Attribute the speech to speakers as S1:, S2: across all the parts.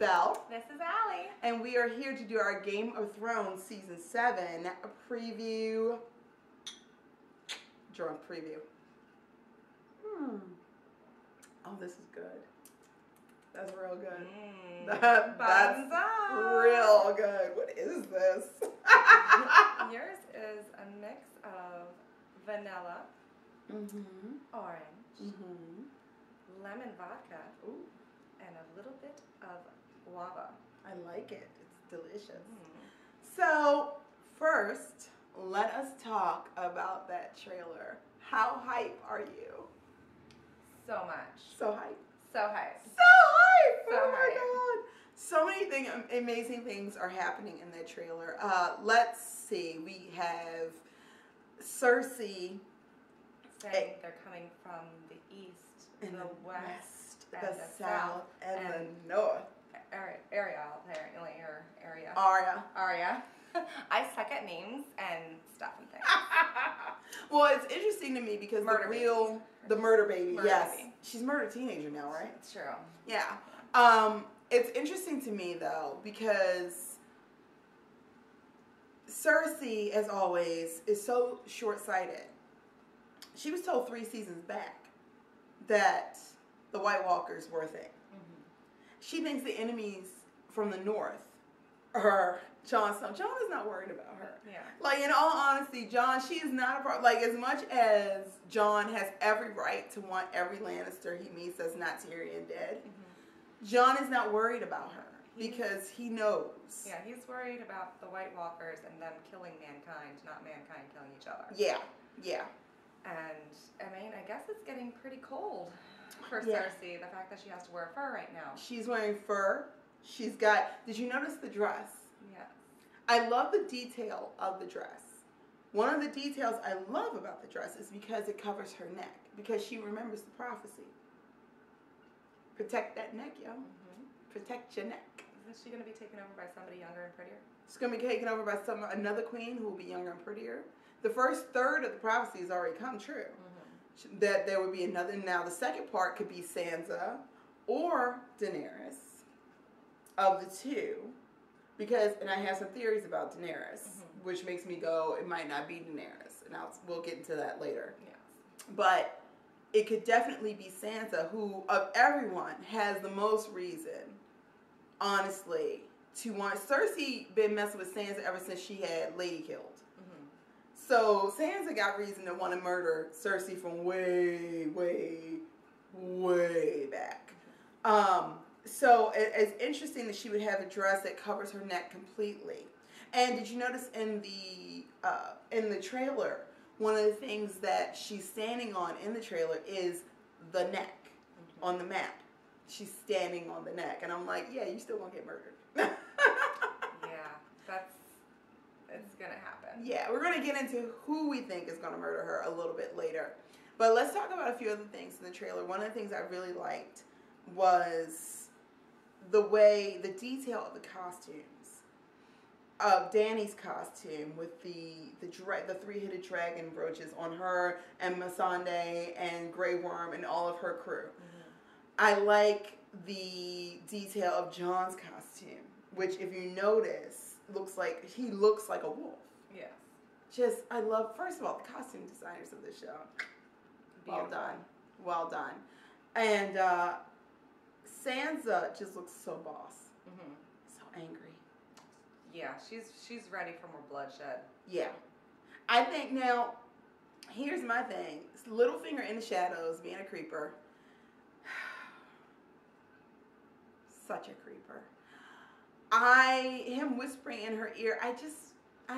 S1: Belle.
S2: This is Allie.
S1: And we are here to do our Game of Thrones Season 7 preview. Drunk preview. Oh, this is good. That's real good. That's real good. What is this?
S2: Yours is a mix of vanilla, orange, lemon vodka, and a little bit of guava.
S1: I like it. It's delicious. So, first, let us talk about that trailer. How hype are you?
S2: So much.
S1: So hype.
S2: So hype.
S1: So hype.
S2: So
S1: oh my
S2: hype.
S1: God. So many amazing things are happening in that trailer. Let's see. We have Cersei
S2: saying they're coming from the east,
S1: and
S2: the west,
S1: the
S2: and the
S1: south, and the north.
S2: Area, apparently, or area.
S1: Arya.
S2: I suck at names and stuff and things.
S1: Well, it's interesting to me because the murder baby, yes.
S2: Baby.
S1: She's a murder teenager now, right?
S2: It's true.
S1: Yeah. It's interesting to me, though, because Cersei, as always, is so short-sighted. She was told 3 seasons back that the White Walkers were a thing. She thinks the enemies from the north are Jon Snow. Jon is not worried about her.
S2: Yeah.
S1: Like, in all honesty, Jon, she is not a problem. Like, as much as Jon has every right to want every Lannister he meets that's not Tyrion dead, Jon is not worried about her because he knows.
S2: Yeah, he's worried about the White Walkers and them killing mankind, not mankind killing each other.
S1: Yeah, yeah.
S2: And, I mean, I guess it's getting pretty cold for Cersei, the fact that she has to wear fur right now.
S1: She's wearing fur. She's got, did you notice the dress?
S2: Yes.
S1: I love the detail of the dress. One of the details I love about the dress is because it covers her neck. Because she remembers the prophecy. Protect that neck, yo. Protect your neck.
S2: Isn't she going to be taken over by somebody younger and prettier?
S1: She's going to be taken over by another queen who will be younger and prettier. The first third of the prophecy has already come true. That there would be another. Now, the second part could be Sansa or Daenerys of the two. Because, and I have some theories about Daenerys, which makes me go, it might not be Daenerys. And we'll get into that later.
S2: Yes.
S1: But it could definitely be Sansa, who, of everyone, has the most reason, honestly, to want. Cersei been messing with Sansa ever since she had Lady killed. So Sansa got reason to want to murder Cersei from way, way, way back. So it's interesting that she would have a dress that covers her neck completely. And did you notice in the trailer, one of the things that she's standing on in the trailer is the neck on the map. She's standing on the neck, and I'm like, yeah, you still gonna get murdered.
S2: It's gonna happen.
S1: Yeah, we're gonna get into who we think is gonna murder her a little bit later. But let's talk about a few other things in the trailer. One of the things I really liked was the detail of the costumes. Of Dany's costume with the 3-headed dragon brooches on her, and Missandei and Grey Worm and all of her crew. I like the detail of Jon's costume, which, if you notice, he looks like a wolf.
S2: Yes.
S1: I love, first of all, the costume designers of this show. Well done. And Sansa just looks so boss. So angry.
S2: Yeah, she's ready for more bloodshed.
S1: Yeah. I think now, here's my thing. Littlefinger in the shadows, being a creeper. Such a creeper. Him whispering in her ear, I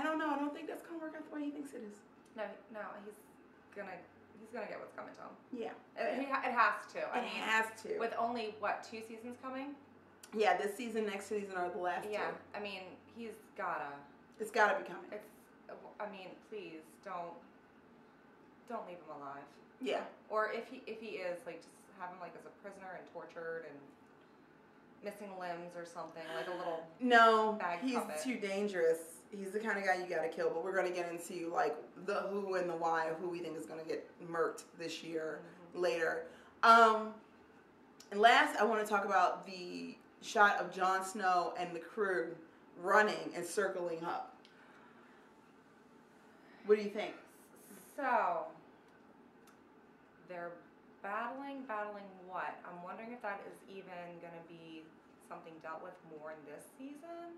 S1: don't know. I don't think that's going to work out the way he thinks it is.
S2: No, he's gonna get what's coming to him.
S1: Yeah.
S2: It has to.
S1: It has to.
S2: With only, 2 seasons coming?
S1: Yeah, this season, next season are the last 2.
S2: Yeah, I mean, he's gotta.
S1: It's gotta be coming.
S2: Please, don't leave him alive.
S1: Yeah.
S2: Or if he is, just have him, as a prisoner and tortured and missing limbs or something, like a little bag
S1: he's
S2: puppet.
S1: too dangerous. He's the kind of guy you gotta kill, but we're gonna get into, the who and the why of who we think is gonna get murked this year later. And last, I want to talk about the shot of Jon Snow and the crew running and circling up. What do you think?
S2: So, they're battling what? I'm wondering if that is even going to be something dealt with more in this season.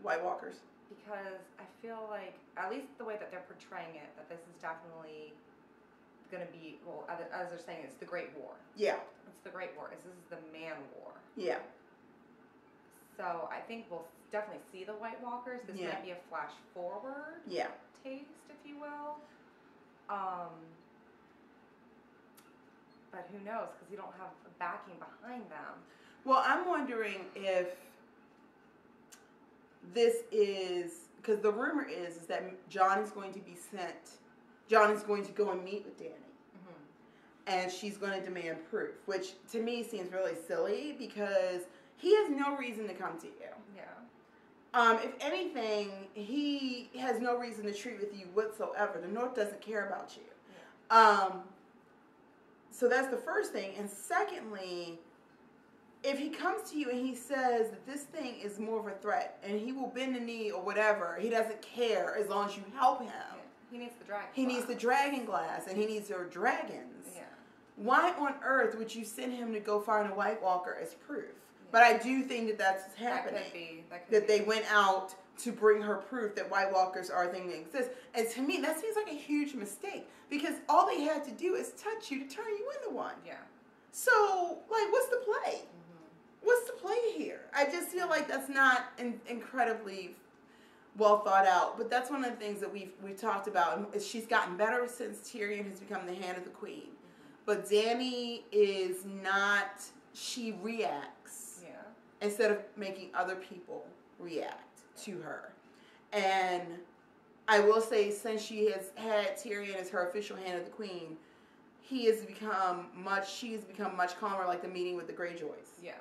S1: White Walkers.
S2: Because I feel like, at least the way that they're portraying it, that this is definitely going to be, well, as they're saying, it's the Great War.
S1: Yeah.
S2: It's the Great War. This is the Man War.
S1: Yeah.
S2: So I think we'll definitely see the White Walkers. This might be a flash forward taste, if you will. But who knows? Because you don't have a backing behind them.
S1: Well, I'm wondering if this is, because the rumor is that Jon is going to be sent. Jon is going to go and meet with Dany. And she's going to demand proof, which to me seems really silly because he has no reason to come to you.
S2: Yeah.
S1: If anything, he has no reason to treat with you whatsoever. The North doesn't care about you.
S2: Yeah.
S1: So that's the first thing. And secondly, if he comes to you and he says that this thing is more of a threat and he will bend the knee or whatever, he doesn't care as long as you help him.
S2: Yeah. He needs the dragon.
S1: He needs the dragon glass and he needs your dragons.
S2: Yeah.
S1: Why on earth would you send him to go find a White Walker as proof? Yeah. But I do think that that's what's happening.
S2: That could
S1: that
S2: be.
S1: They went out to bring her proof that White Walkers are a thing that exists. And to me, that seems like a huge mistake because all they had to do is touch you to turn you into one.
S2: Yeah.
S1: So, like, what's the play? What's the play here? I just feel like that's not incredibly well thought out. But that's one of the things that we've talked about. Is she's gotten better since Tyrion has become the hand of the queen. But Dany is not, she reacts.
S2: Yeah.
S1: Instead of making other people react to her. And I will say, since she has had Tyrion as her official hand of the queen, she has become much calmer, like the meeting with the Greyjoys.
S2: Yeah.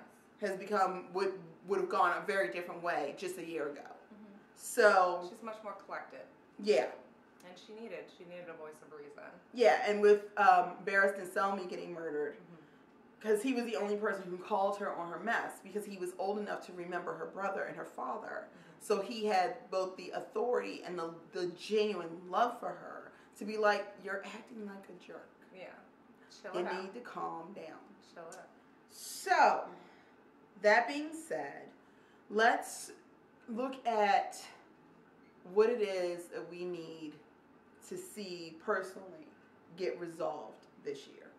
S1: Has become, would have gone a very different way just a year ago. So.
S2: She's much more collected.
S1: Yeah.
S2: And she needed a voice of reason.
S1: Yeah, and with Barristan Selmy getting murdered, because he was the only person who called her on her mess, because he was old enough to remember her brother and her father. So he had both the authority and the genuine love for her to be like, you're acting like a jerk.
S2: Yeah. Chill it out.
S1: You need to calm down.
S2: Chill it out.
S1: So, that being said, let's look at what it is that we need to see personally get resolved this year.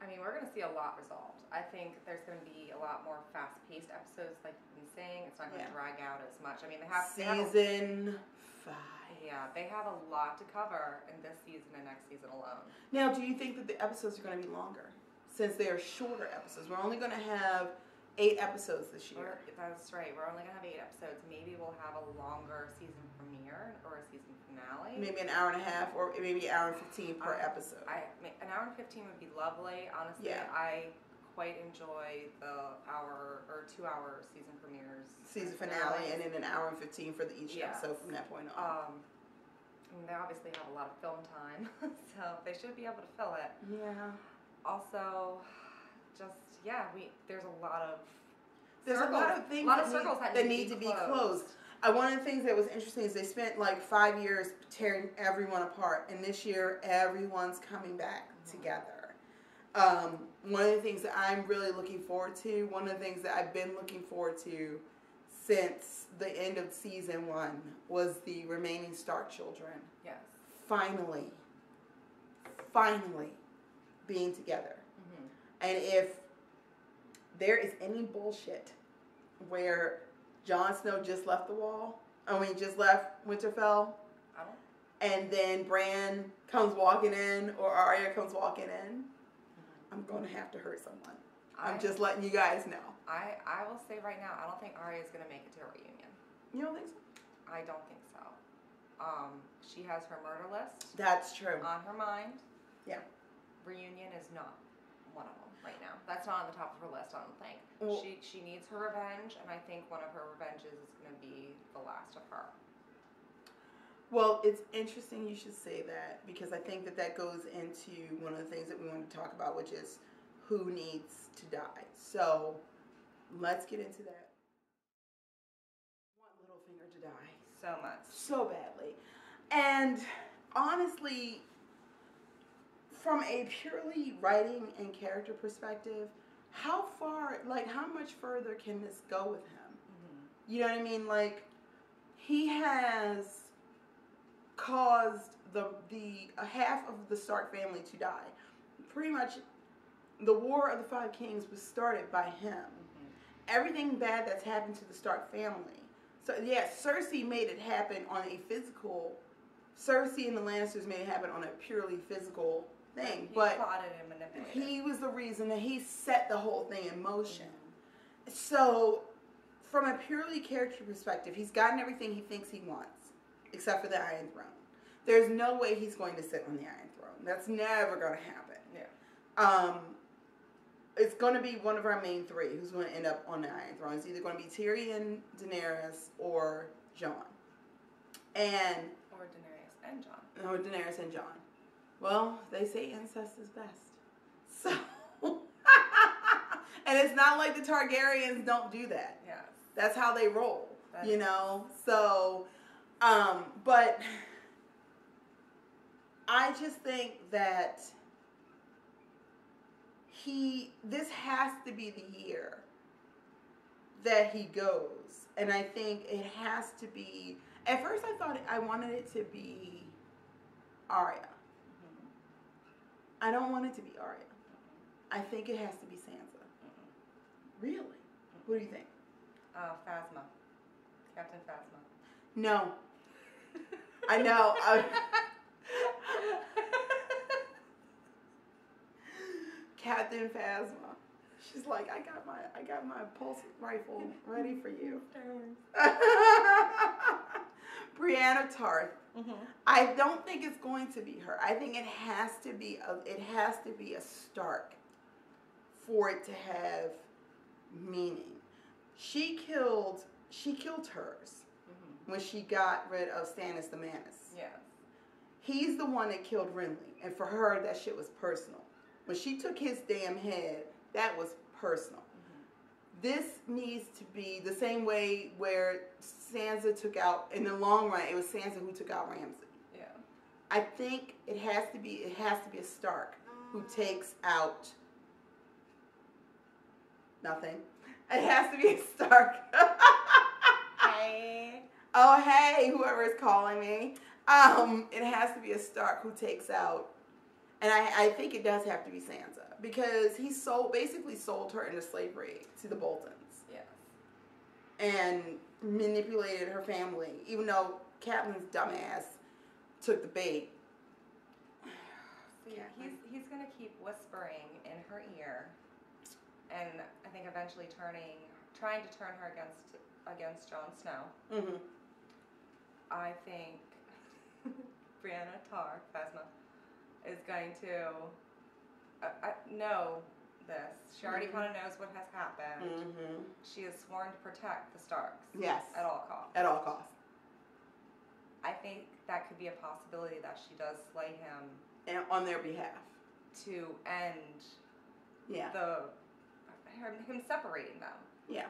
S2: I mean, we're going to see a lot resolved. I think there's going to be a lot more fast-paced episodes, like you've been saying. It's not going to drag out as much. I mean,
S1: Season 5.
S2: Yeah, they have a lot to cover in this season and next season alone.
S1: Now, do you think that the episodes are going to be longer? Since they are shorter episodes. We're only going to have 8 episodes this year.
S2: That's right. We're only going to have 8 episodes. Maybe we'll have a longer season premiere or a season finale.
S1: Maybe an hour and a half or maybe an hour and 15 per episode.
S2: An hour and 15 would be lovely. Honestly, I quite enjoy the hour or 2-hour season premieres.
S1: Season finale and then an hour and 15 for each episode from that point on.
S2: I mean, they obviously have a lot of film time, so they should be able to fill it.
S1: Yeah.
S2: Also, just, there's a lot of
S1: things
S2: circles
S1: that need to be closed. One of the things that was interesting is they spent like 5 years tearing everyone apart, and this year everyone's coming back together. One of the things that I'm really looking forward to, one of the things that I've been looking forward to since the end of season 1 was the remaining Stark children.
S2: Yes.
S1: Finally being together. And if there is any bullshit where Jon Snow just left just left Winterfell, and then Bran comes walking in or Arya comes walking in, I'm going to have to hurt someone. I'm just letting you guys know.
S2: I will say right now, I don't think Arya is going to make it to a reunion.
S1: You don't think so?
S2: I don't think so. She has her murder list.
S1: That's true.
S2: On her mind.
S1: Yeah.
S2: Reunion is not one of them right now. That's not on the top of her list, I don't think.
S1: Well,
S2: she needs her revenge, and I think one of her revenges is going to be the last of her.
S1: Well, it's interesting you should say that, because I think that goes into one of the things that we want to talk about, which is who needs to die. So, let's get into that. I want Littlefinger to die.
S2: So much.
S1: So badly. And honestly, from a purely writing and character perspective, how much further can this go with him? Mm-hmm. You know what I mean? Like, he has caused the half of the Stark family to die. Pretty much, the War of the Five Kings was started by him. Mm-hmm. Everything bad that's happened to the Stark family. So, yeah, Cersei made it happen on a physical... Cersei and the Lannisters made it happen on a purely physical thing.
S2: He
S1: but
S2: plotted and manipulated.
S1: He was the reason that he set the whole thing in motion. Mm-hmm. So, from a purely character perspective, he's gotten everything he thinks he wants, except for the Iron Throne. There's no way he's going to sit on the Iron Throne. That's never going to happen. Yeah. It's going to be one of our main three who's going to end up on the Iron Throne. It's either going to be Tyrion, Daenerys, or Jon. Or
S2: Daenerys and Jon.
S1: Or Daenerys and Jon. Well, they say incest is best. So, and it's not like the Targaryens don't do that.
S2: Yeah.
S1: That's how they roll, you know? So, but I just think that this has to be the year that he goes. And I think it has to be, at first I wanted it to be Arya. Mm-hmm. I don't want it to be Arya. I think it has to be Sansa. Mm-hmm. Really? Mm-hmm. What do you think?
S2: Phasma. Captain Phasma.
S1: No. I know. Captain Phasma. She's like, I got my pulse rifle ready for you. Brianna Tarth. Mm-hmm. I don't think it's going to be her. I think it has to be a Stark for it to have meaning. She killed hers when she got rid of Stannis the Manus.
S2: Yeah. He's
S1: the one that killed Renly, and for her that shit was personal. When she took his damn head, that was personal. Mm-hmm. This needs to be the same way where Sansa took out, in the long run, it was Sansa who took out Ramsay.
S2: Yeah.
S1: I think it has to be a Stark who takes out nothing. It has to be a Stark.
S2: Hey.
S1: Oh, hey, whoever is calling me. It has to be a Stark who takes out, and I think it does have to be Sansa, because he basically sold her into slavery to the Boltons.
S2: Yes.
S1: And manipulated her family, even though Catelyn's dumbass took the bait.
S2: Yeah, he's gonna keep whispering in her ear, and I think eventually trying to turn her against Jon Snow. Mm-hmm. I think Brianna Phasma is going to know this. She already kind of knows what has happened. Mm-hmm. She has sworn to protect the Starks.
S1: Yes.
S2: At all costs.
S1: At all costs.
S2: I think that could be a possibility that she does slay him.
S1: And on their behalf.
S2: To end him separating them.
S1: Yeah.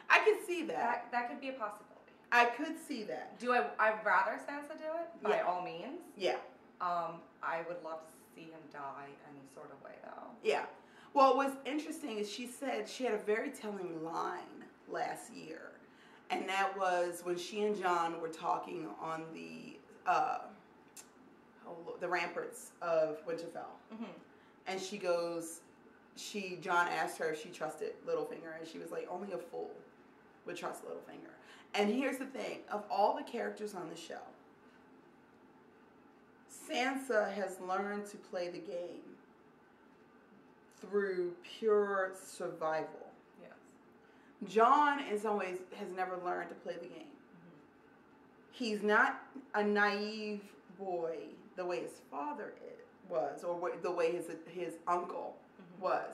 S1: I could see that.
S2: That could be a possibility.
S1: I could see that.
S2: I'd rather Sansa do it, by all means.
S1: Yeah.
S2: I would love to see him die any sort of way, though.
S1: Yeah. Well, what's interesting is she said she had a very telling line last year. And that was when she and Jon were talking on the ramparts of Winterfell. Mm-hmm. And she goes, Jon asked her if she trusted Littlefinger, and she was like, only a fool would trust Littlefinger. And here's the thing, of all the characters on the show, Sansa has learned to play the game through pure survival.
S2: Yes.
S1: Jon, in some ways, has never learned to play the game. Mm-hmm. He's not a naive boy the way his father was, or the way his uncle was.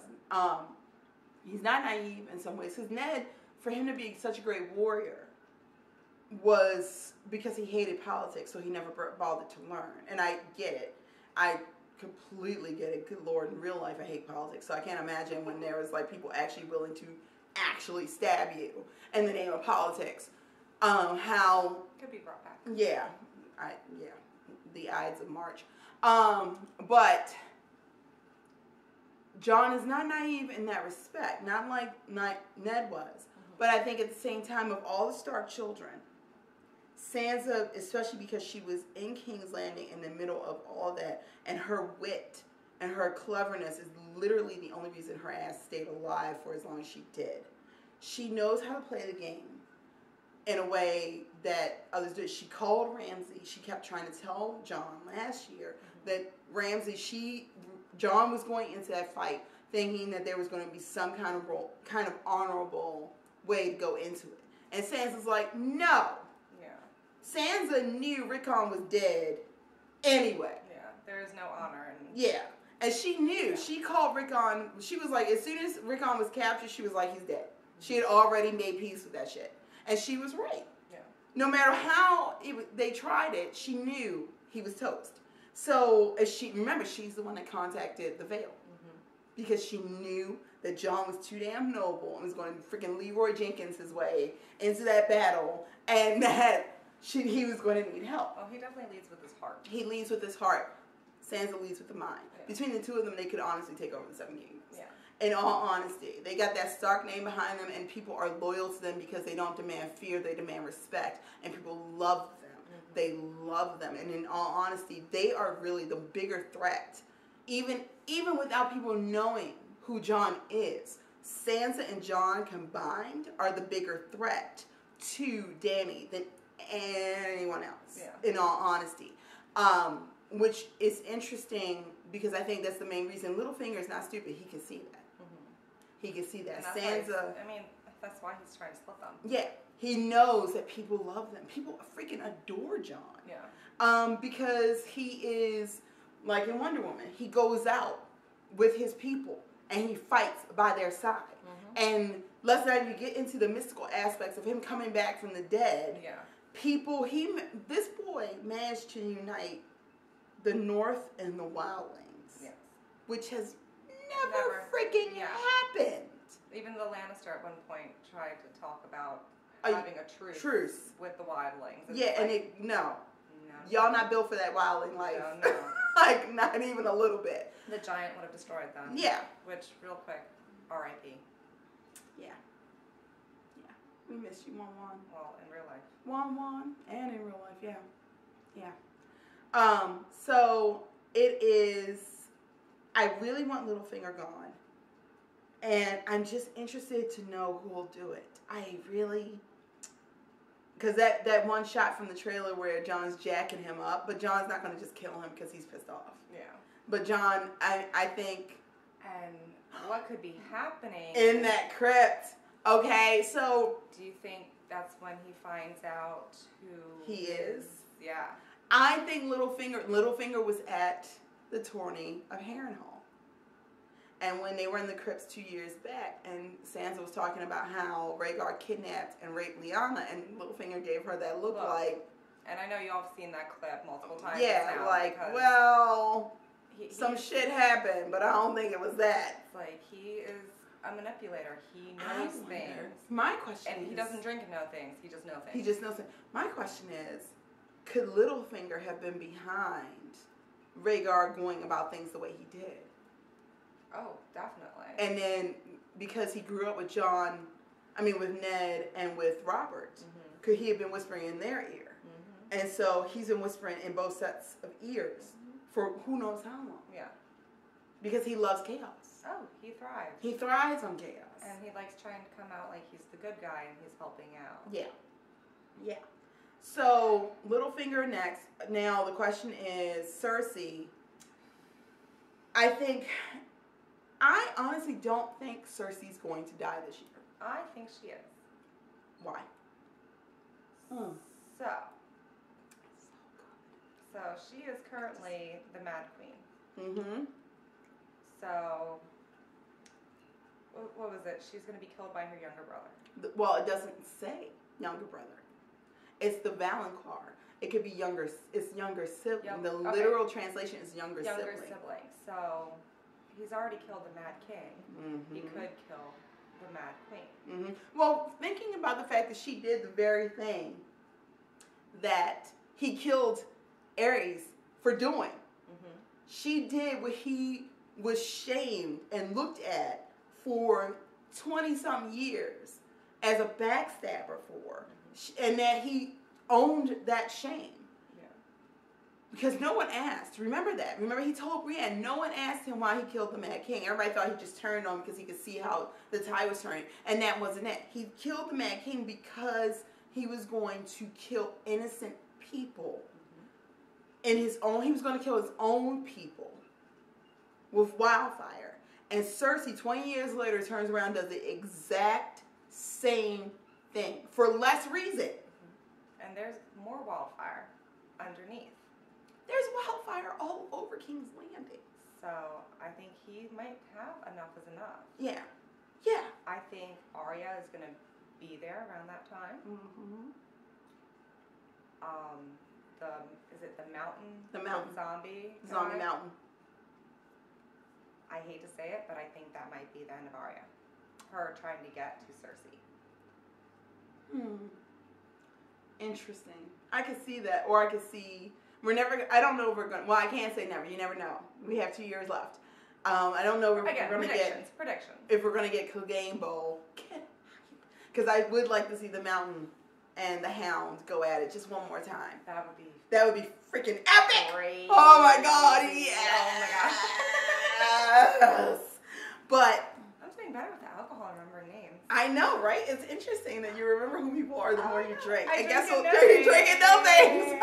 S1: He's not naive in some ways. Because Ned, for him to be such a great warrior, was because he hated politics, so he never bothered to learn. And I get it. I completely get it. Good Lord, in real life I hate politics, so I can't imagine when there was like people actually willing to actually stab you in the name of politics. How
S2: could be brought back.
S1: Yeah, the Ides of March. But John is not naive in that respect, not like Ned was. Mm-hmm. But I think at the same time, of all the Stark children, Sansa, especially because she was in King's Landing in the middle of all that, and her wit and her cleverness is literally the only reason her ass stayed alive for as long as she did. She knows how to play the game in a way that others did. She called Ramsay. She kept trying to tell John last year that John was going into that fight thinking that there was going to be some kind of honorable way to go into it. And Sansa's like, no.
S2: Yeah.
S1: Sansa knew Rickon was dead anyway.
S2: Yeah, there is no honor.
S1: Yeah. And she knew. Yeah. She called Rickon. She was like, as soon as Rickon was captured, she was like, he's dead. She had already made peace with that shit. And she was right.
S2: Yeah.
S1: No matter how they tried it, she knew he was toast. So, remember, she's the one that contacted the Vale. Mm-hmm. Because she knew that John was too damn noble and was going to freaking Leroy Jenkins his way into that battle, and that he was going to need help.
S2: Oh, he definitely leads with his heart.
S1: He leads with his heart. Sansa leads with the mind.
S2: Yeah.
S1: Between the two of them, they could honestly take over the Seven Kingdoms.
S2: Yeah.
S1: In all honesty, they got that Stark name behind them, and people are loyal to them because they don't demand fear, they demand respect, and people love them. Mm-hmm. They love them, and in all honesty, they are really the bigger threat. Even without people knowing who Jon is, Sansa and Jon combined are the bigger threat to Dany than anyone else. Yeah. In all honesty, which is interesting because I think that's the main reason. Littlefinger is not stupid; he can see that. Mm-hmm. He can see that. Sansa.
S2: That's why he's trying to split them.
S1: Yeah, he knows that people love them. People freaking adore Jon.
S2: Yeah.
S1: Because he is like in Wonder Woman. He goes out with his people and he fights by their side. Mm-hmm. And let's not even get into the mystical aspects of him coming back from the dead.
S2: Yeah.
S1: This boy managed to unite the North and the Wildlings. Yes. Which has never freaking happened.
S2: Even the Lannister at one point tried to talk about having a truce with the Wildlings.
S1: And no. Y'all not built for that wildling life.
S2: No.
S1: Like, not even a little bit.
S2: The giant would have destroyed them.
S1: Yeah.
S2: Which, real quick, R.I.P.
S1: Yeah. We miss you, Wan.
S2: Well, in real life.
S1: Wan, and in real life, yeah. So, it is, I really want Littlefinger gone. And I'm just interested to know who will do it. Because that one shot from the trailer where Jon's jacking him up, but Jon's not going to just kill him because he's pissed off.
S2: Yeah.
S1: But Jon, I think...
S2: And what could be happening...
S1: In that crypt. Okay, so...
S2: Do you think that's when he finds out who...
S1: He is?
S2: Yeah.
S1: I think Littlefinger was at the tourney of Harrenhal. And when they were in the crypts 2 years back, and Sansa was talking about how Rhaegar kidnapped and raped Lyanna, and Littlefinger gave her that look like...
S2: And I know y'all have seen that clip multiple times
S1: now. Like, well, some shit happened, but I don't think it was that.
S2: It's like, he is a manipulator. He knows things.
S1: My question is...
S2: And he doesn't drink and know things. He just knows things.
S1: He just knows things. My question is, could Littlefinger have been behind Rhaegar going about things the way he did?
S2: Oh, definitely.
S1: And then, because he grew up with with Ned and with Robert, could he have been whispering in their ear? Mm-hmm. And so he's been whispering in both sets of ears for who knows how long.
S2: Yeah. Because
S1: he loves chaos.
S2: Oh, he thrives.
S1: He thrives on chaos.
S2: And he likes trying to come out like he's the good guy and he's helping out.
S1: Yeah. Yeah. So, Littlefinger next. Now, the question is, Cersei, I honestly don't think Cersei's going to die this year.
S2: I think she is.
S1: Why?
S2: So she is currently the Mad Queen. Mm-hmm. So, what was it? She's going to be killed by her younger brother.
S1: Well, it doesn't say younger brother. It's the Valancourt. It could be younger. It's younger sibling. The literal translation is younger sibling.
S2: So, he's already killed the Mad King. Mm-hmm. He could kill the Mad Queen.
S1: Mm-hmm. Well, thinking about the fact that she did the very thing that he killed Ares for doing. Mm-hmm. She did what he was shamed and looked at for 20-some years as a backstabber for. Mm-hmm. And that he owned that shame. Yeah. Because no one asked. Remember that. Remember he told Brienne, no one asked him why he killed the Mad King. Everybody thought he just turned on him because he could see how the tide was turning. And that wasn't it. He killed the Mad King because he was going to kill innocent people. In his own, he was going to kill his own people with wildfire. And Cersei, 20 years later, turns around and does the exact same thing for less reason.
S2: And there's more wildfire underneath.
S1: There's wildfire all over King's Landing.
S2: So I think he might have enough is enough.
S1: Yeah. Yeah.
S2: I think Arya is going to be there around that time.
S1: Mm-hmm.
S2: Is it the mountain?
S1: The mountain.
S2: Zombie
S1: mountain.
S2: I hate to say it, but I think that might be the end of Arya. Her trying to get to Cersei.
S1: Interesting. I could see that, or I could see I don't know if we're going. Well, I can't say never. You never know. We have 2 years left. I don't know if we're going to get
S2: predictions.
S1: If we're going to get Clegane Bowl, because I would like to see the Mountain and the Hound go at it just one more time.
S2: That would be
S1: freaking epic.
S2: Great.
S1: Oh my god! Yes.
S2: Oh my gosh.
S1: Yes. But
S2: I'm doing better with the alcohol and remembering names.
S1: I know, right? It's interesting that you remember who people are the more you drink.
S2: I
S1: and guess what?
S2: know
S1: You're drinking no things.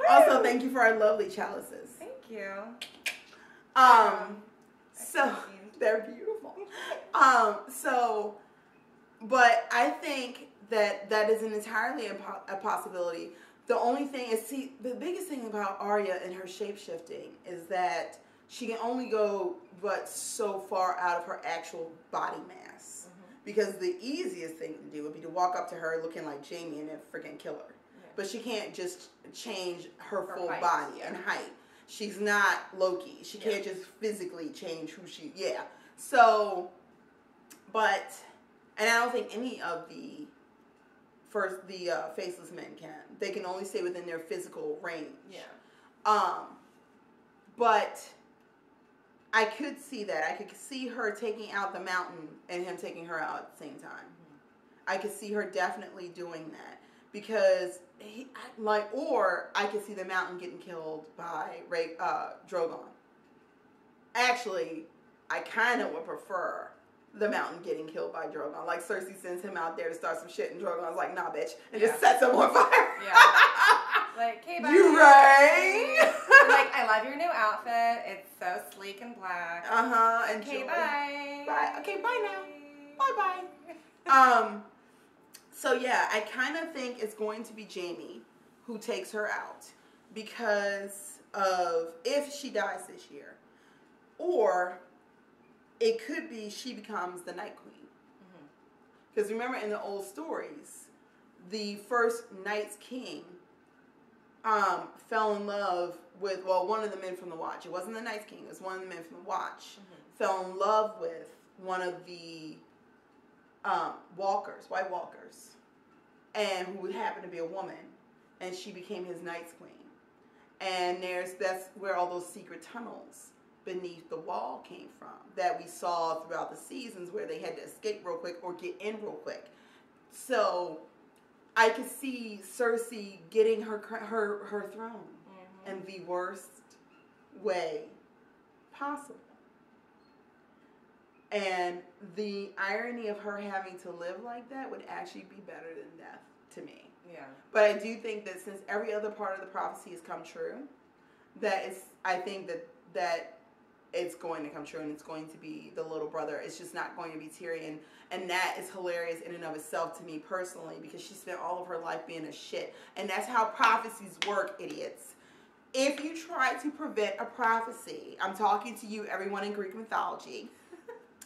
S1: Also, thank you for our lovely chalices.
S2: Thank you.
S1: So they're beautiful. But I think that is an entirely a possibility. The only thing is, the biggest thing about Arya and her shape-shifting is that she can only go but so far out of her actual body mass. Mm-hmm. Because the easiest thing to do would be to walk up to her looking like Jaime and then freaking kill her. Yeah. But she can't just change her full height, body and height. She's not Loki. She can't just physically change who she... Yeah. So, but... And I don't think any of the faceless men can. They can only stay within their physical range. Yeah. But I could see that. I could see her taking out the Mountain and him taking her out at the same time. Mm-hmm. I could see her definitely doing that because or I could see the Mountain getting killed by Drogon. Actually, I kind of would prefer the Mountain getting killed by Drogon. Like Cersei sends him out there to start some shit, and Drogon's like, "Nah, bitch," and just sets him on fire. Yeah.
S2: Like, okay, bye.
S1: You right?
S2: Like, I love your new outfit. It's so sleek and black.
S1: And
S2: okay, bye.
S1: Bye. Okay, bye now. Bye. So yeah, I kind of think it's going to be Jaime who takes her out because of if she dies this year, or it could be she becomes the Night Queen. Because remember in the old stories, the first Night's King fell in love with, one of the men from the Watch. It wasn't the Night's King. It was one of the men from the Watch. Fell in love with one of the Walkers, White Walkers, and who happened to be a woman. And she became his Night's Queen. And that's where all those secret tunnels beneath the wall came from that we saw throughout the seasons where they had to escape real quick or get in real quick. So I could see Cersei getting her throne in the worst way possible. And the irony of her having to live like that would actually be better than death to me. Yeah. But I do think that since every other part of the prophecy has come true, I think that it's going to come true, and it's going to be the little brother. It's just not going to be Tyrion, and that is hilarious in and of itself to me personally, because she spent all of her life being a shit, and that's how prophecies work, idiots. If you try to prevent a prophecy, I'm talking to you, everyone in Greek mythology.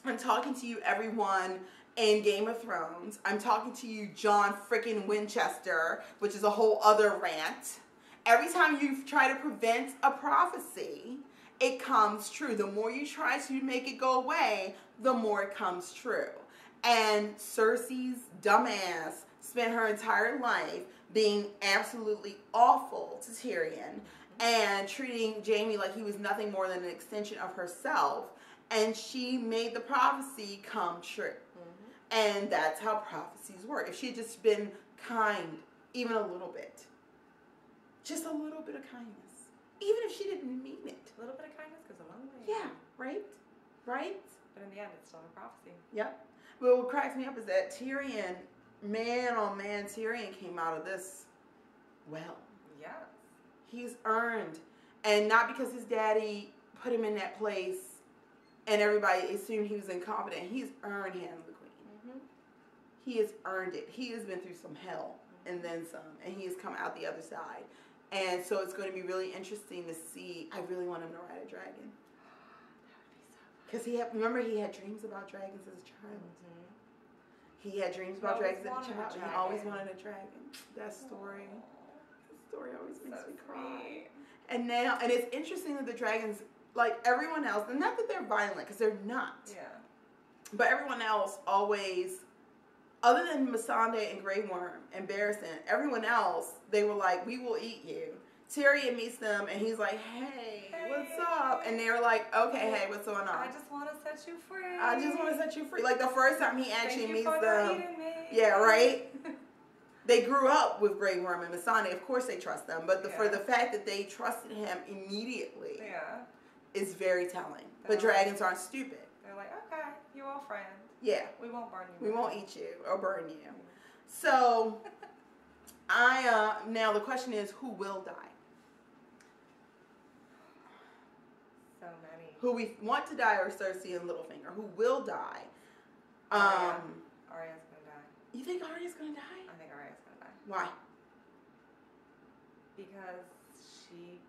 S1: I'm talking to you, everyone in Game of Thrones. I'm talking to you, John frickin' Winchester, which is a whole other rant. Every time you try to prevent a prophecy, it comes true. The more you try to make it go away, the more it comes true. And Cersei's dumbass spent her entire life being absolutely awful to Tyrion and treating Jaime like he was nothing more than an extension of herself. And she made the prophecy come true. And that's how prophecies work. If she had just been kind, even a little bit, just a little bit of kindness, even if she didn't mean it.
S2: A little bit of kindness goes a long way.
S1: Yeah, right? Right?
S2: But in the end, it's still a prophecy.
S1: Yep. But what cracks me up is that Tyrion, man, oh man, Tyrion came out of this well.
S2: Yes.
S1: He's earned. And not because his daddy put him in that place and everybody assumed he was incompetent. He's earned him the queen. He has earned it. He has been through some hell and then some. And he has come out the other side. And so it's going to be really interesting to see. I really want him to ride a dragon. Because remember he had dreams about dragons as a child. He had dreams about dragons as a child. He always wanted a dragon. That story always makes me cry. And now, and it's interesting that the dragons, like everyone else, and not that they're violent, because they're not.
S2: Yeah.
S1: But everyone else always, other than Missandei and Grey Worm and Barristan, everyone else, they were like, we will eat you. Tyrion meets them and he's like, hey, what's up? And they're like, okay, hey, what's going on?
S2: I just want to set you free.
S1: I just want to set you free. Like the first time he actually meets them.
S2: Me.
S1: Yeah, right? They grew up with Grey Worm and Missandei. Of course they trust them. But for the fact that they trusted him immediately is very telling. But dragons aren't stupid.
S2: They're like, okay, you all friends.
S1: Yeah.
S2: We won't burn you.
S1: We won't eat you or burn you. So, now the question is, who will die?
S2: So many.
S1: Who we want to die are Cersei and Littlefinger. Who will die?
S2: Arya's gonna die.
S1: You think Arya's gonna die?
S2: I think Arya's gonna die.
S1: Why?
S2: Because she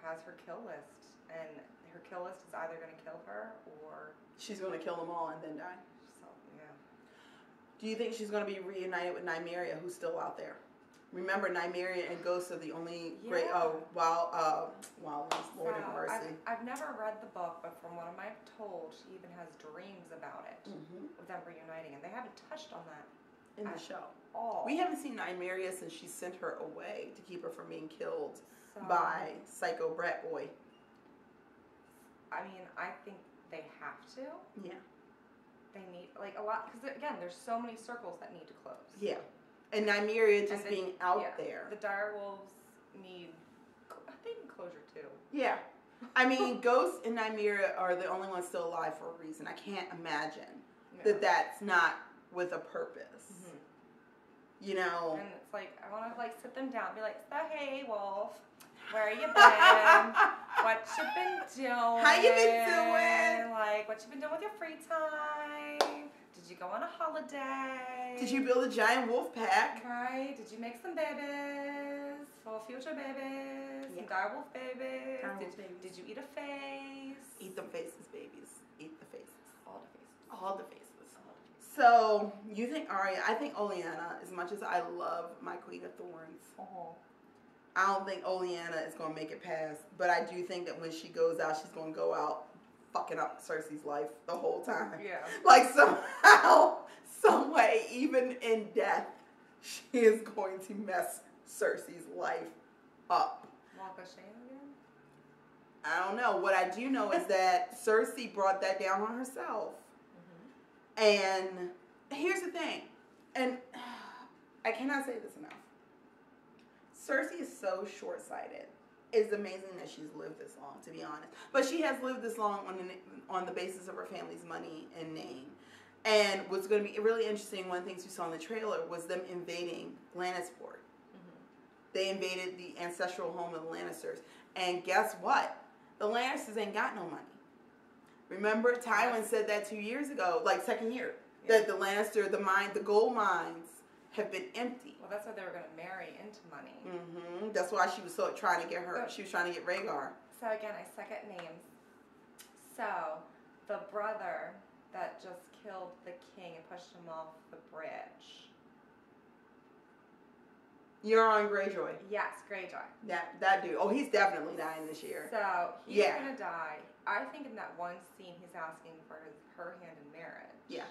S2: has her kill list, and her kill list is either gonna kill her or
S1: she's gonna kill them all and then die.
S2: So yeah.
S1: Do you think she's gonna be reunited with Nymeria, who's still out there? Remember, Nymeria and Ghost are the only great. Wild Lord of Mercy.
S2: I've never read the book, but from what I'm told, she even has dreams about it with them reuniting, and they haven't touched on that
S1: in the show.
S2: All.
S1: We haven't seen Nymeria since she sent her away to keep her from being killed by Psycho Brat Boy.
S2: I mean, I think they have to.
S1: Yeah.
S2: They need a lot because again, there's so many circles that need to close.
S1: Yeah. And Nymeria just being out there.
S2: The direwolves need, they need closure too.
S1: Yeah. I mean, Ghost and Nymeria are the only ones still alive for a reason. I can't imagine that that's not with a purpose. You know? And
S2: it's like, I want to sit them down and be like, so hey, Wolf, where you been? What you been doing?
S1: How you been doing?
S2: What you been doing with your free time? Did you go on a holiday?
S1: Did you build a giant wolf pack?
S2: Right. Did you make some babies for future babies? Some direwolf babies? Did you eat a face?
S1: Eat them faces, babies. Eat the faces.
S2: All the faces.
S1: All the faces. So, you think Arya, I think Olenna, as much as I love my Queen of Thorns, I don't think Olenna is going to make it past. But I do think that when she goes out, she's going to go out fucking up Cersei's life the whole time.
S2: Yeah.
S1: Somehow, some way, even in death, she is going to mess Cersei's life up.
S2: Walk of shame again?
S1: I don't know. What I do know is that Cersei brought that down on herself. And here's the thing. And I cannot say this enough. Cersei is so short-sighted. It's amazing that she's lived this long, to be honest. But she has lived this long on the basis of her family's money and name. And what's going to be really interesting, one of the things we saw in the trailer was them invading Lannisport. They invaded the ancestral home of the Lannisters. And guess what? The Lannisters ain't got no money. Remember, Tywin said that 2 years ago, second year, that the Lannister, the gold mines have been empty.
S2: Well, that's why they were going to marry into money.
S1: That's why she was trying to get she was trying to get Rhaegar.
S2: So again, I suck at names. So, the brother that just killed the king and pushed him off the bridge.
S1: Euron Greyjoy.
S2: Yes, Greyjoy.
S1: That dude. Oh, he's definitely dying this year.
S2: So he's gonna die. I think in that one scene he's asking for her hand in marriage.
S1: Yeah.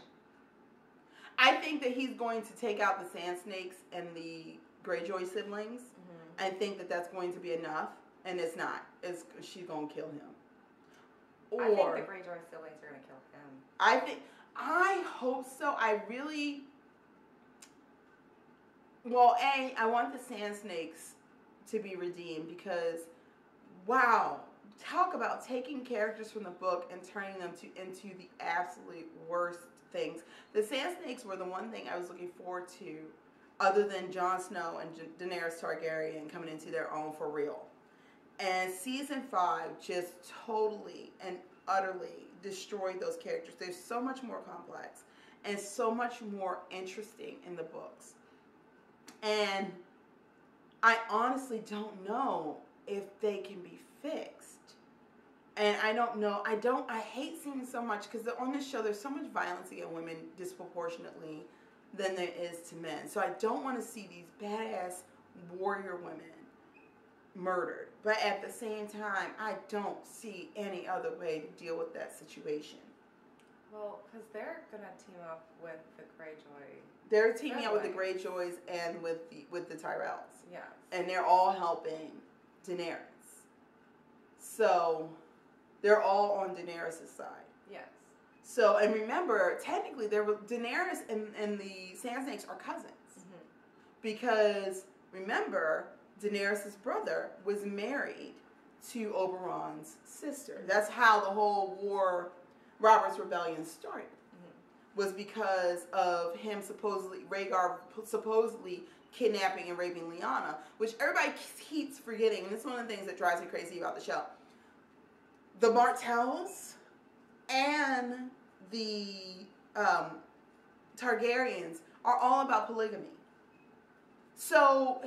S1: I think that he's going to take out the Sand Snakes and the Greyjoy siblings. Mm-hmm. I think that that's going to be enough, and it's not. She's gonna kill him.
S2: Or I think the Greyjoy siblings are gonna kill him.
S1: I hope so. I really. Well, I want the Sand Snakes to be redeemed because, wow, talk about taking characters from the book and turning them into the absolute worst things. The Sand Snakes were the one thing I was looking forward to, other than Jon Snow and Daenerys Targaryen coming into their own for real. And season 5 just totally and utterly destroyed those characters. They're so much more complex and so much more interesting in the books. And I honestly don't know if they can be fixed. And I don't know. I hate seeing so much because on this show there's so much violence against women disproportionately than there is to men. So I don't want to see these badass warrior women murdered. But at the same time, I don't see any other way to deal with that situation.
S2: Well, because they're going to team up with the Greyjoy.
S1: They're teaming up with the Greyjoys and with the Tyrells.
S2: Yes.
S1: And they're all helping Daenerys. So they're all on Daenerys' side.
S2: Yes.
S1: So, and remember, technically, Daenerys and the Sand Snakes are cousins. Mm-hmm. Because, remember, Daenerys' brother was married to Oberyn's sister. That's how the whole Robert's Rebellion started. Mm-hmm. Was because of him Rhaegar supposedly kidnapping and raping Lyanna, which everybody keeps forgetting, and it's one of the things that drives me crazy about the show. The Martells and the Targaryens are all about polygamy. So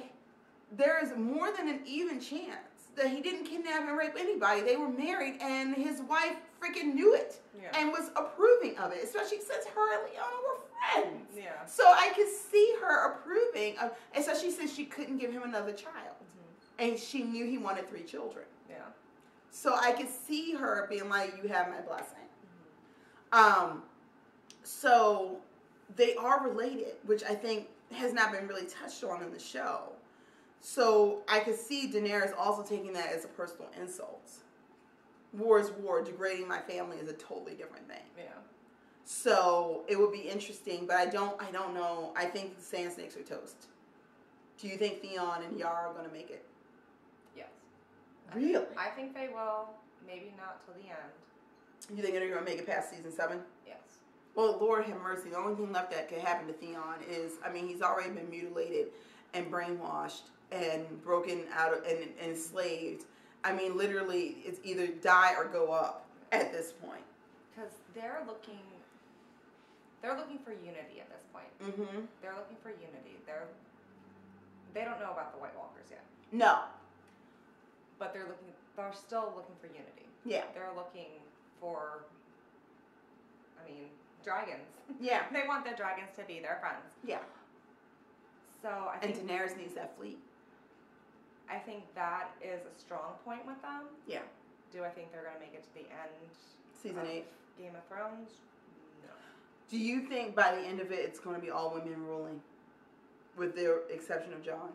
S1: there is more than an even chance that he didn't kidnap and rape anybody. They were married, and his wife freaking knew it and was approving of it, especially since her and Lyanna were friends. Yeah. So I could see her approving of, especially since she couldn't give him another child. Mm-hmm. And she knew he wanted 3 children. Yeah. So I could see her being like, you have my blessing. Mm-hmm. So they are related, which I think has not been really touched on in the show. So I could see Daenerys also taking that as a personal insult. War is war. Degrading my family is a totally different thing. Yeah. So it would be interesting, but I don't know. I think the Sand Snakes are toast. Do you think Theon and Yara are going to make it?
S2: Yes.
S1: Really?
S2: I think they will. Maybe not till the end.
S1: You think they're going to make it past season 7?
S2: Yes.
S1: Well, Lord have mercy. The only thing left that could happen to Theon is, he's already been mutilated and brainwashed and broken out of, and enslaved. Literally, it's either die or go up at this point.
S2: Because they're looking for unity at this point. Mm-hmm. They're looking for unity. They don't know about the White Walkers yet.
S1: No.
S2: But they're still looking for unity.
S1: Yeah.
S2: They're looking for, dragons.
S1: Yeah.
S2: They want the dragons to be their friends.
S1: Yeah.
S2: So I think...
S1: And Daenerys needs that fleet.
S2: I think that is a strong point with them. Yeah. Do I think they're going to make it to the end?
S1: Season 8.
S2: Game of Thrones? No.
S1: Do you think by the end of it, it's going to be all women ruling? With the exception of Jon?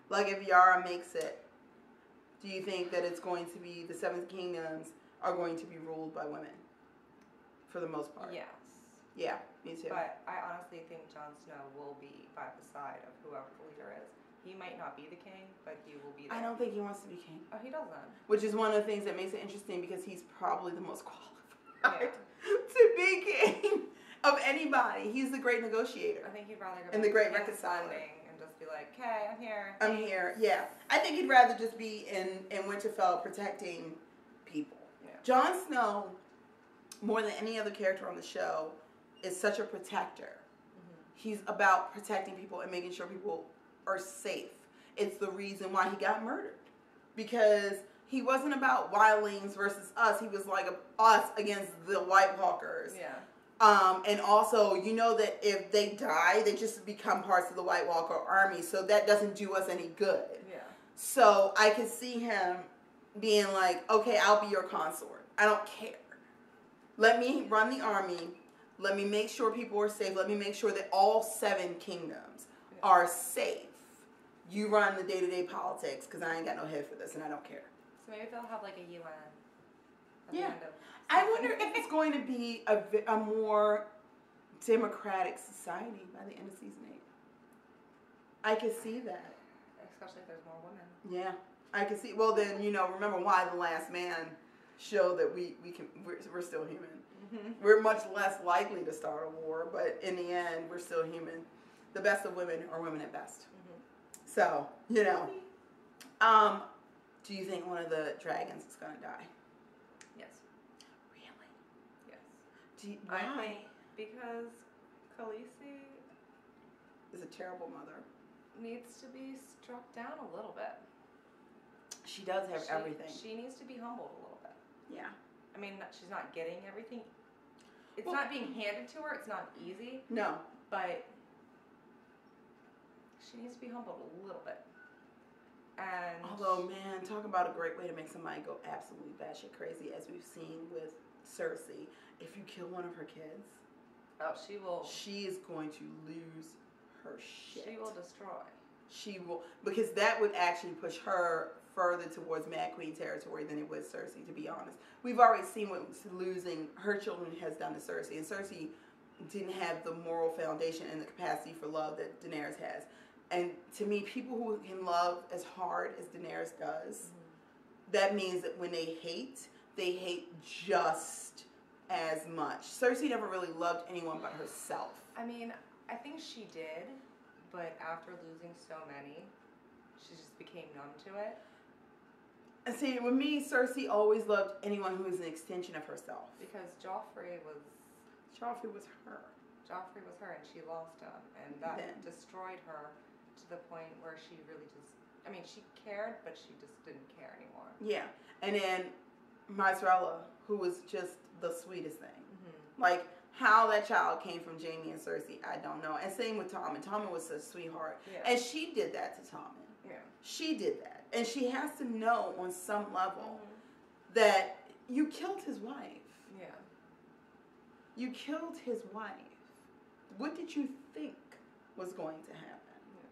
S1: Like if Yara makes it, do you think that it's going to be the 7 Kingdoms are going to be ruled by women? For the most part.
S2: Yes.
S1: Yeah, me too.
S2: But I honestly think Jon Snow will be by the side of whoever the leader is. He might not be the king, but he will be there.
S1: I don't think he wants to be king.
S2: Oh, he doesn't.
S1: Which is one of the things that makes it interesting because he's probably the most qualified to be king of anybody. He's the great negotiator.
S2: I think he'd rather go
S1: and the great reconciler.
S2: And just be like, okay, I'm here.
S1: I'm here, yeah. I think he'd rather just be in Winterfell protecting people. Yeah. Jon Snow, more than any other character on the show, is such a protector. Mm-hmm. He's about protecting people and making sure people are safe. It's the reason why he got murdered. Because he wasn't about wildlings versus us. He was like us against the White Walkers. Yeah. And also, you know that if they die, they just become parts of the White Walker army. So that doesn't do us any good.
S2: Yeah.
S1: So I could see him being like, okay, I'll be your consort. I don't care. Let me run the army. Let me make sure people are safe. Let me make sure that all 7 kingdoms are safe. You run the day-to-day politics because I ain't got no head for this and I don't care.
S2: So maybe they'll have like a UN.
S1: Yeah. I wonder if it's going to be a more democratic society by the end of season 8. I could see that.
S2: Especially if there's more women.
S1: Yeah. I could see. Well, then, remember why The Last Man showed that we're still human. Mm-hmm. We're much less likely to start a war, but in the end, we're still human. The best of women are women at best. Mm-hmm. So, do you think one of the dragons is going to die?
S2: Yes.
S1: Really?
S2: Yes.
S1: Why?
S2: I think because Khaleesi
S1: is a terrible mother.
S2: Needs to be struck down a little bit.
S1: She does have everything.
S2: She needs to be humbled a little bit.
S1: Yeah.
S2: I mean, she's not getting everything. It's not being handed to her. It's not easy.
S1: No.
S2: But she needs to be humbled a little bit. And
S1: although, man, talk about a great way to make somebody go absolutely batshit crazy, as we've seen with Cersei. If you kill one of her kids,
S2: she will.
S1: She is going to lose her shit.
S2: She will destroy.
S1: She will, because that would actually push her further towards Mad Queen territory than it would Cersei, to be honest. We've already seen what losing her children has done to Cersei, and Cersei didn't have the moral foundation and the capacity for love that Daenerys has. And to me, people who can love as hard as Daenerys does, that means that when they hate just as much. Cersei never really loved anyone but herself.
S2: I mean, I think she did, but after losing so many, she just became numb to it.
S1: And see, with me, Cersei always loved anyone who was an extension of herself.
S2: Because Joffrey was
S1: her.
S2: Joffrey was her, and she lost him, and that destroyed her to the point where she really just, I mean, she cared, but she just didn't care anymore.
S1: Yeah, and then Mozzarella, who was just the sweetest thing. Mm-hmm. Like, how that child came from Jaime and Cersei, I don't know. And same with Tommen. Tommen was a sweetheart. Yeah. And she did that to Tommen. Yeah. She did that. And she has to know on some level that you killed his wife. Yeah. You killed his wife. What did you think was going to happen? Yeah.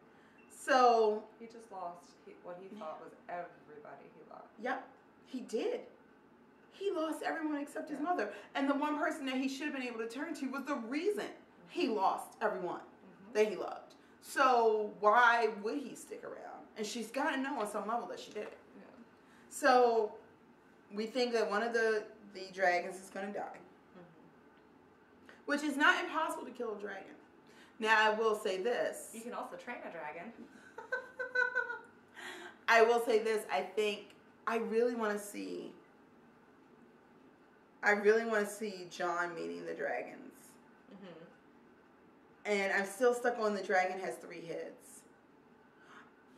S1: So
S2: he just lost what he thought was everybody he loved.
S1: Yep, he did. He lost everyone except his mother. And the one person that he should have been able to turn to was the reason he lost everyone that he loved. So why would he stick around? And she's got to know on some level that she did it. Yeah. So we think that one of the dragons is going to die. Which is not impossible to kill a dragon. Now, I will say this.
S2: You can also train a dragon.
S1: I will say this. I really want to see Jon meeting the dragons. Mm-hmm. And I'm still stuck on the dragon has 3 heads.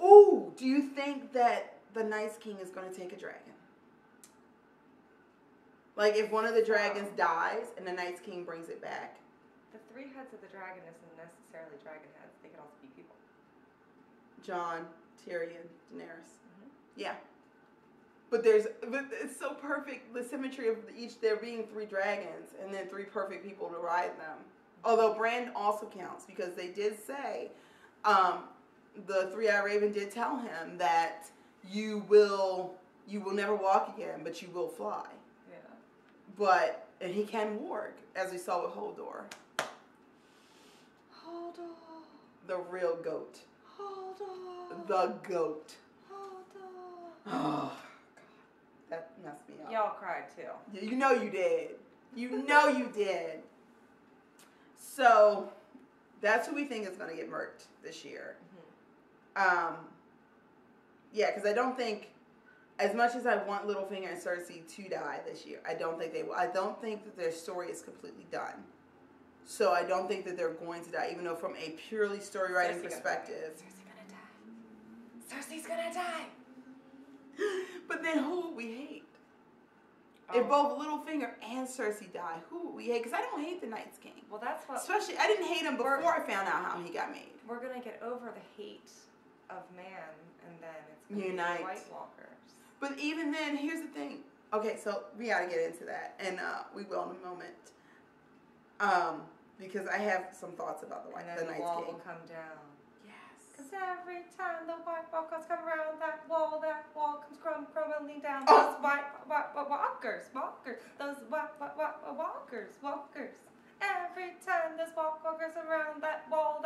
S1: Ooh, do you think that the Night's King is going to take a dragon? Like, if one of the dragons dies and the Night's King brings it back.
S2: The 3 heads of the dragon isn't necessarily dragon heads. They can also be people.
S1: Jon, Tyrion, Daenerys. Mm-hmm. Yeah. But it's so perfect, the symmetry of each, there being 3 dragons and then 3 perfect people to ride them. Although Bran also counts, because they did say, the 3-Eyed Raven did tell him that you will never walk again, but you will fly. And he can warg, as we saw with Hodor.
S2: Hodor.
S1: The real goat.
S2: Hodor.
S1: The goat.
S2: Hodor.
S1: Oh, God. That messed me up.
S2: Y'all cried, too.
S1: You know you did. You know you did. So, that's who we think is going to get murked this year. Mm-hmm. Yeah, because I don't think... As much as I want Littlefinger and Cersei to die this year, I don't think they will. I don't think that their story is completely done. So I don't think that they're going to die, even though from a purely story writing perspective.
S2: Cersei's gonna die.
S1: But then who would we hate? if both Littlefinger and Cersei die, who would we hate? Because I don't hate the Night's King.
S2: Well, that's what.
S1: Especially, I didn't hate him before I found out how he got made.
S2: We're gonna get over the hate of man, and then it's gonna
S1: Unite.
S2: be the White Walkers.
S1: But even then, here's the thing. Okay, so we gotta get into that, and we will in a moment. Because I have some thoughts about the Night's King.
S2: And then the wall will come down.
S1: Yes.
S2: Because every time the White Walkers come around that wall comes crumbling down.
S1: Oh.
S2: Those White Walkers, those White Walkers. Every time there's Walkers around that wall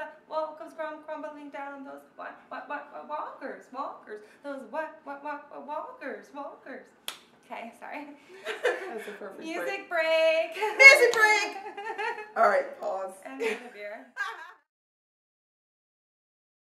S2: comes crumbling down. Those White Walkers, those White Walkers. Okay, sorry.
S1: That's a perfect
S2: Music break.
S1: Music break. All right, pause.
S2: And a beer.